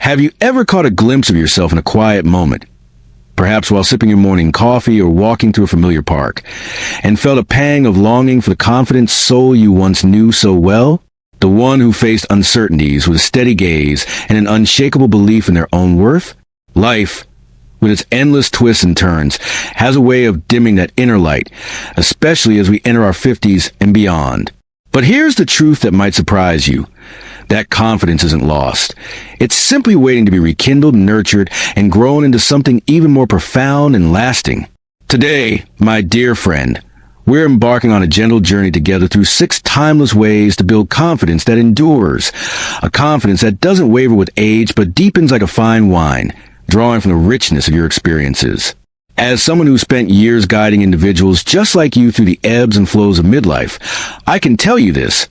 Have you ever caught a glimpse of yourself in a quiet moment, perhaps while sipping your morning coffee or walking through a familiar park, and felt a pang of longing for the confident soul you once knew so well? The one who faced uncertainties with a steady gaze and an unshakable belief in their own worth? Life, with its endless twists and turns, has a way of dimming that inner light, especially as we enter our 50s and beyond. But here's the truth that might surprise you. That confidence isn't lost. It's simply waiting to be rekindled, nurtured, and grown into something even more profound and lasting. Today, my dear friend, we're embarking on a gentle journey together through 6 timeless ways to build confidence that endures. A confidence that doesn't waver with age but deepens like a fine wine, drawing from the richness of your experiences. As someone who spent years guiding individuals just like you through the ebbs and flows of midlife, I can tell you this.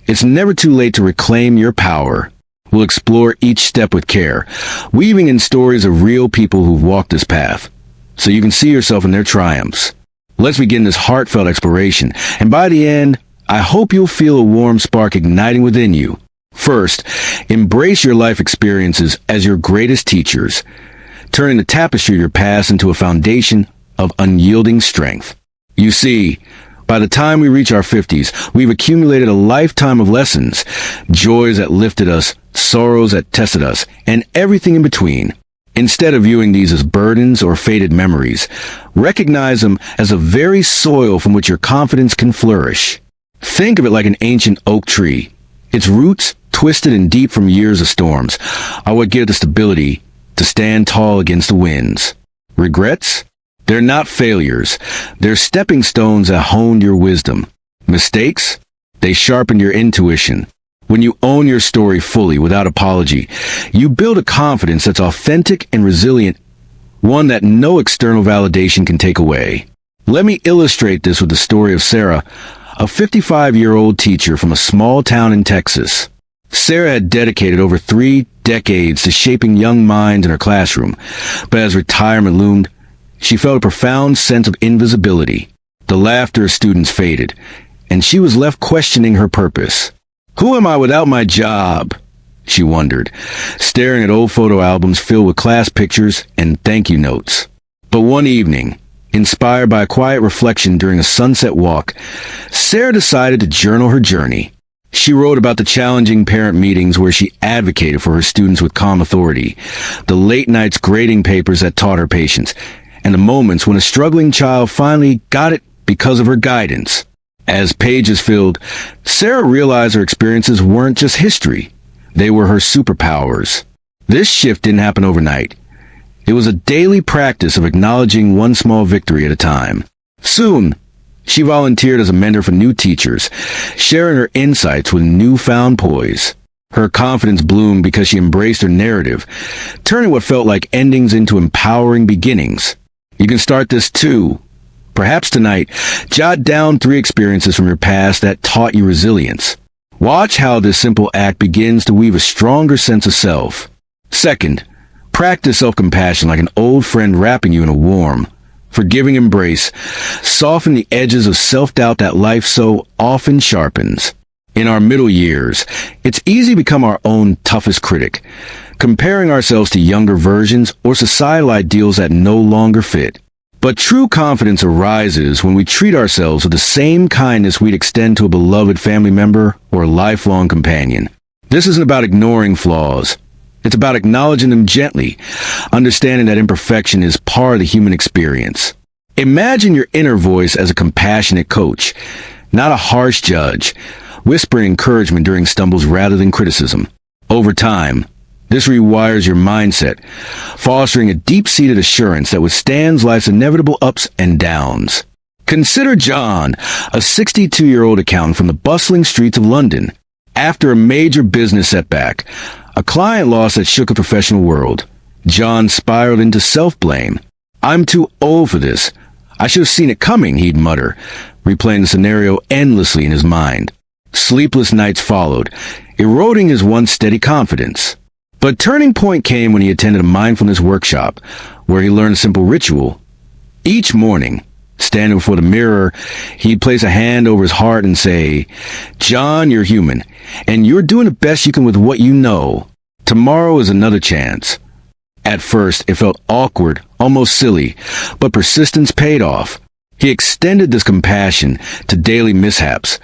It's never too late to reclaim your power. We'll explore each step with care, weaving in stories of real people who've walked this path, so you can see yourself in their triumphs. Let's begin this heartfelt exploration, and by the end, I hope you'll feel a warm spark igniting within you. First, embrace your life experiences as your greatest teachers, turning the tapestry of your past into a foundation of unyielding strength. You see, by the time we reach our 50s, we've accumulated a lifetime of lessons, joys that lifted us, sorrows that tested us, and everything in between. Instead of viewing these as burdens or faded memories, recognize them as the very soil from which your confidence can flourish. Think of it like an ancient oak tree. Its roots, twisted and deep from years of storms, are what give it the stability to stand tall against the winds. Regrets? They're not failures. They're stepping stones that honed your wisdom. Mistakes? They sharpened your intuition. When you own your story fully, without apology, you build a confidence that's authentic and resilient, one that no external validation can take away. Let me illustrate this with the story of Sarah, a 55-year-old teacher from a small town in Texas. Sarah had dedicated over 3 decades to shaping young minds in her classroom, but as retirement loomed, she felt a profound sense of invisibility. The laughter of students faded, and she was left questioning her purpose. Who am I without my job? She wondered, staring at old photo albums filled with class pictures and thank you notes. But one evening, inspired by a quiet reflection during a sunset walk, Sarah decided to journal her journey. She wrote about the challenging parent meetings where she advocated for her students with calm authority, the late nights grading papers that taught her patience, and the moments when a struggling child finally got it because of her guidance. As pages filled, Sarah realized her experiences weren't just history. They were her superpowers. This shift didn't happen overnight. It was a daily practice of acknowledging one small victory at a time. Soon, she volunteered as a mentor for new teachers, sharing her insights with newfound poise. Her confidence bloomed because she embraced her narrative, turning what felt like endings into empowering beginnings. You can start this too. Perhaps tonight, jot down 3 experiences from your past that taught you resilience. Watch how this simple act begins to weave a stronger sense of self. Second, practice self-compassion like an old friend wrapping you in a warm, forgiving embrace. Soften the edges of self-doubt that life so often sharpens. In our middle years, it's easy to become our own toughest critic, comparing ourselves to younger versions or societal ideals that no longer fit. But true confidence arises when we treat ourselves with the same kindness we'd extend to a beloved family member or a lifelong companion. This isn't about ignoring flaws. It's about acknowledging them gently, understanding that imperfection is part of the human experience. Imagine your inner voice as a compassionate coach, not a harsh judge, whispering encouragement during stumbles rather than criticism. Over time, this rewires your mindset, fostering a deep-seated assurance that withstands life's inevitable ups and downs. Consider John, a 62-year-old accountant from the bustling streets of London. After a major business setback, a client loss that shook a professional world, John spiraled into self-blame. "I'm too old for this. I should have seen it coming," he'd mutter, replaying the scenario endlessly in his mind. Sleepless nights followed, eroding his once steady confidence. But turning point came when he attended a mindfulness workshop, where he learned a simple ritual. Each morning, standing before the mirror, he'd place a hand over his heart and say, "John, you're human, and you're doing the best you can with what you know." Tomorrow is another chance. At first, it felt awkward, almost silly, but persistence paid off. He extended this compassion to daily mishaps,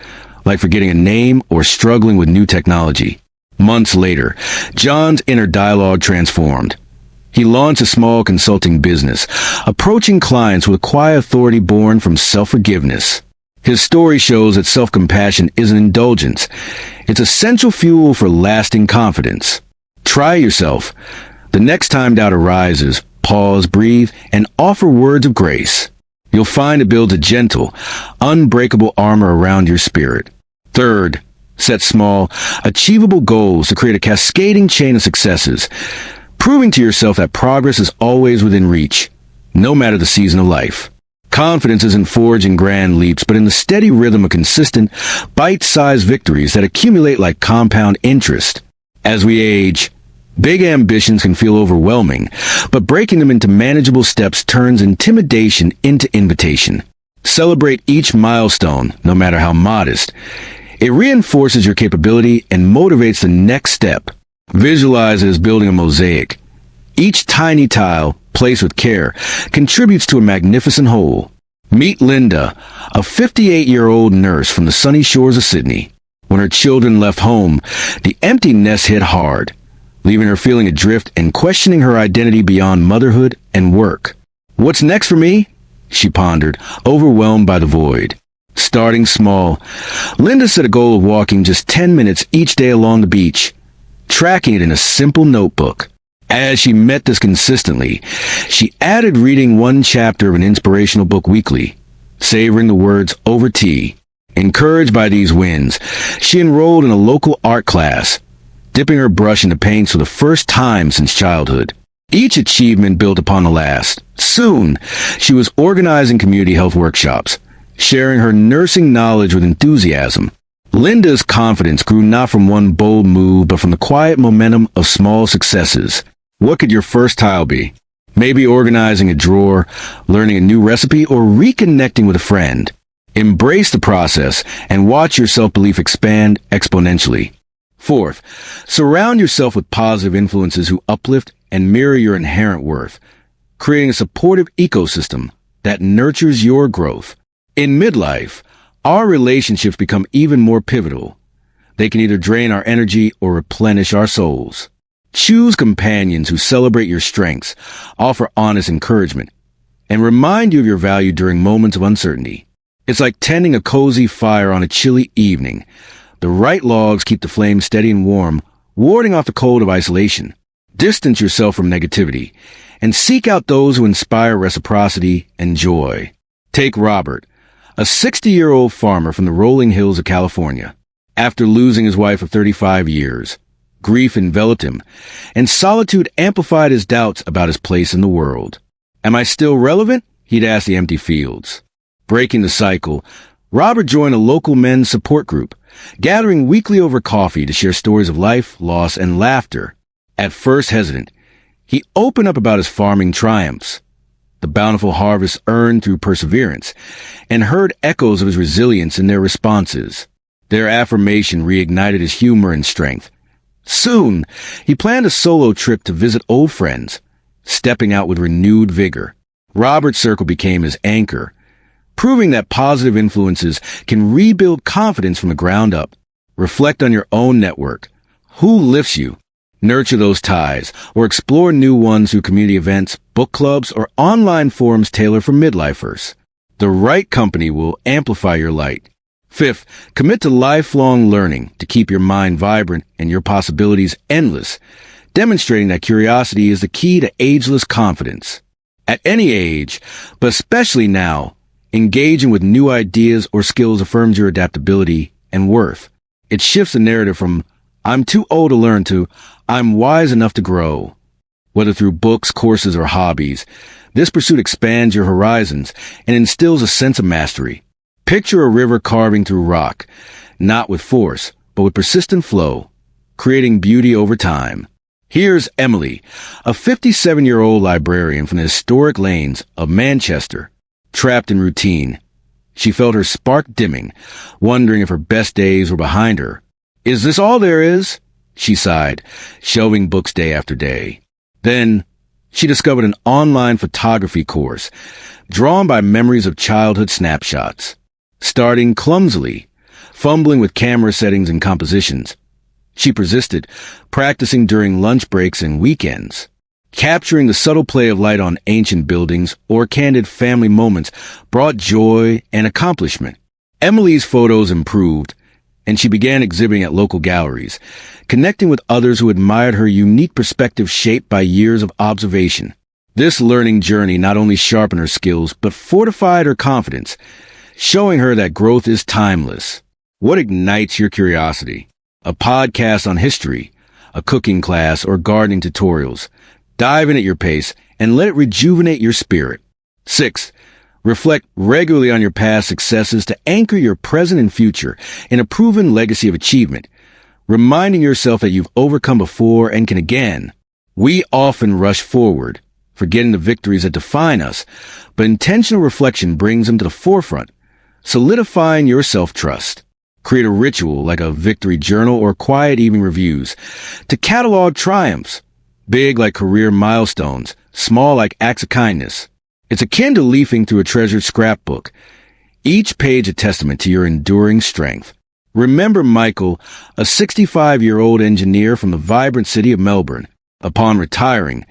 like forgetting a name or struggling with new technology. Months later, John's inner dialogue transformed. He launched a small consulting business, approaching clients with quiet authority born from self-forgiveness. His story shows that self-compassion isn't indulgence. It's essential fuel for lasting confidence. Try yourself. The next time doubt arises, pause, breathe, and offer words of grace. You'll find it builds a gentle, unbreakable armor around your spirit. Third, set small, achievable goals to create a cascading chain of successes, proving to yourself that progress is always within reach, no matter the season of life. Confidence isn't forged in grand leaps, but in the steady rhythm of consistent, bite-sized victories that accumulate like compound interest. As we age, big ambitions can feel overwhelming, but breaking them into manageable steps turns intimidation into invitation. Celebrate each milestone, no matter how modest. It reinforces your capability and motivates the next step. Visualize it as building a mosaic. Each tiny tile, placed with care, contributes to a magnificent whole. Meet Linda, a 58-year-old nurse from the sunny shores of Sydney. When her children left home, the empty nest hit hard, leaving her feeling adrift and questioning her identity beyond motherhood and work. What's next for me? She pondered, overwhelmed by the void. Starting small, Linda set a goal of walking just 10 minutes each day along the beach, tracking it in a simple notebook. As she met this consistently, she added reading one chapter of an inspirational book weekly, savoring the words over tea. Encouraged by these wins, she enrolled in a local art class, dipping her brush into paints for the first time since childhood. Each achievement built upon the last. Soon, she was organizing community health workshops, sharing her nursing knowledge with enthusiasm. Linda's confidence grew not from one bold move, but from the quiet momentum of small successes. What could your first tile be? Maybe organizing a drawer, learning a new recipe, or reconnecting with a friend. Embrace the process and watch your self-belief expand exponentially. Fourth, surround yourself with positive influences who uplift and mirror your inherent worth, creating a supportive ecosystem that nurtures your growth. In midlife, our relationships become even more pivotal. They can either drain our energy or replenish our souls. Choose companions who celebrate your strengths, offer honest encouragement, and remind you of your value during moments of uncertainty. It's like tending a cozy fire on a chilly evening. The right logs keep the flame steady and warm, warding off the cold of isolation. Distance yourself from negativity, and seek out those who inspire reciprocity and joy. Take Robert, a 60-year-old farmer from the rolling hills of California. After losing his wife of 35 years, grief enveloped him, and solitude amplified his doubts about his place in the world. Am I still relevant? He'd ask the empty fields. Breaking the cycle, Robert joined a local men's support group, gathering weekly over coffee to share stories of life, loss, and laughter. At first hesitant, he opened up about his farming triumphs, the bountiful harvest earned through perseverance, and heard echoes of his resilience in their responses. Their affirmation reignited his humor and strength. Soon, he planned a solo trip to visit old friends, stepping out with renewed vigor. Robert's circle became his anchor, proving that positive influences can rebuild confidence from the ground up. Reflect on your own network. Who lifts you? Nurture those ties, or explore new ones through community events, book clubs, or online forums tailored for midlifers. The right company will amplify your light. Fifth, commit to lifelong learning to keep your mind vibrant and your possibilities endless, demonstrating that curiosity is the key to ageless confidence. At any age, but especially now, engaging with new ideas or skills affirms your adaptability and worth. It shifts the narrative from, I'm too old to learn to, I'm wise enough to grow. Whether through books, courses, or hobbies, this pursuit expands your horizons and instills a sense of mastery. Picture a river carving through rock, not with force, but with persistent flow, creating beauty over time. Here's Emily, a 57-year-old librarian from the historic lanes of Manchester, trapped in routine. She felt her spark dimming, wondering if her best days were behind her. Is this all there is? she sighed, shelving books day after day. Then, she discovered an online photography course, drawn by memories of childhood snapshots. Starting clumsily, fumbling with camera settings and compositions, she persisted, practicing during lunch breaks and weekends. Capturing the subtle play of light on ancient buildings or candid family moments brought joy and accomplishment. Emily's photos improved, and she began exhibiting at local galleries, connecting with others who admired her unique perspective shaped by years of observation. This learning journey not only sharpened her skills, but fortified her confidence, showing her that growth is timeless. What ignites your curiosity? A podcast on history, a cooking class, or gardening tutorials? Dive in at your pace and let it rejuvenate your spirit. 6. Reflect regularly on your past successes to anchor your present and future in a proven legacy of achievement, reminding yourself that you've overcome before and can again. We often rush forward, forgetting the victories that define us, but intentional reflection brings them to the forefront, solidifying your self-trust. Create a ritual like a victory journal or quiet evening reviews to catalog triumphs, big like career milestones, small like acts of kindness. It's akin to leafing through a treasured scrapbook, each page a testament to your enduring strength. Remember Michael, a 65-year-old engineer from the vibrant city of Melbourne. Upon retiring,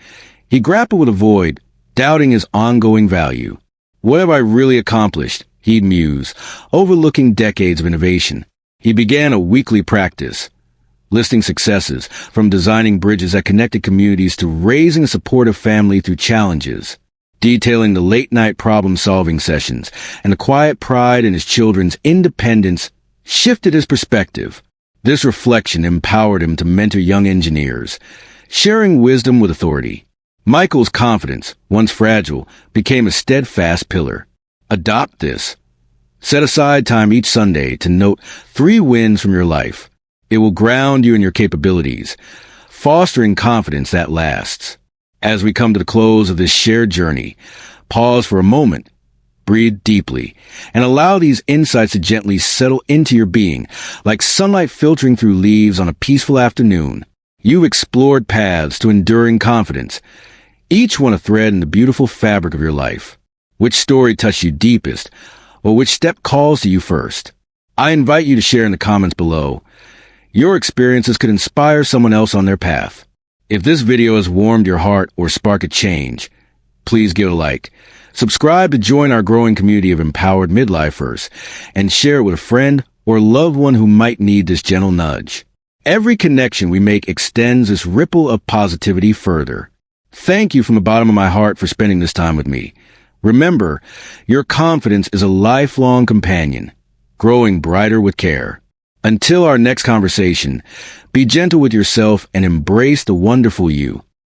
he grappled with a void, doubting his ongoing value. What have I really accomplished? He'd muse, overlooking decades of innovation. He began a weekly practice, listing successes, from designing bridges that connected communities to raising a supportive family through challenges, detailing the late-night problem-solving sessions, and the quiet pride in his children's independence shifted his perspective. This reflection empowered him to mentor young engineers, sharing wisdom with authority. Michael's confidence, once fragile, became a steadfast pillar. Adopt this. Set aside time each Sunday to note 3 wins from your life. It will ground you in your capabilities, fostering confidence that lasts. As we come to the close of this shared journey, pause for a moment, breathe deeply, and allow these insights to gently settle into your being, like sunlight filtering through leaves on a peaceful afternoon. You've explored paths to enduring confidence, each one a thread in the beautiful fabric of your life. Which story touched you deepest, or which step calls to you first? I invite you to share in the comments below. Your experiences could inspire someone else on their path. If this video has warmed your heart or sparked a change, please give it a like. Subscribe to join our growing community of empowered midlifers, and share it with a friend or loved one who might need this gentle nudge. Every connection we make extends this ripple of positivity further. Thank you from the bottom of my heart for spending this time with me. Remember, your confidence is a lifelong companion, growing brighter with care. Until our next conversation, be gentle with yourself and embrace the wonderful you.